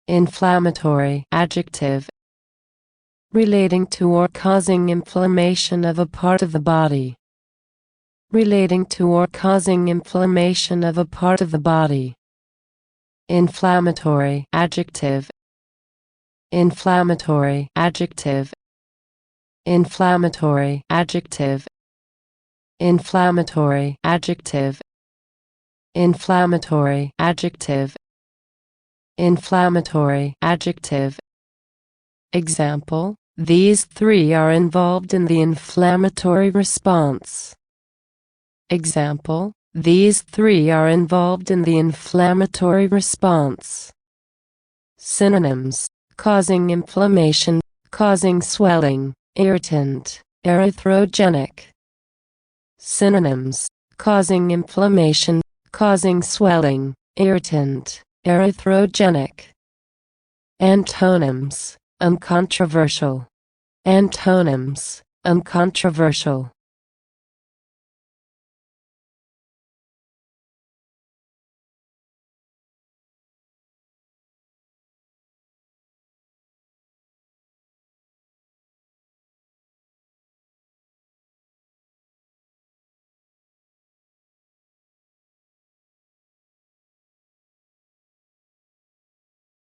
Inflammatory adjective. Relating to or causing inflammation of a part of the body. Relating to or causing inflammation of a part of the body. Inflammatory adjective. Inflammatory adjective. Inflammatory adjective. Inflammatory adjective. Inflammatory adjective. Inflammatory adjective. Example: these three are involved in the inflammatory response. Example: these three are involved in the inflammatory response. Synonyms: causing inflammation, causing swelling, irritant, erythrogenic. Synonyms: causing inflammation, causing swelling, irritant, erythrogenic. Antonyms: uncontroversial. Antonyms: uncontroversial.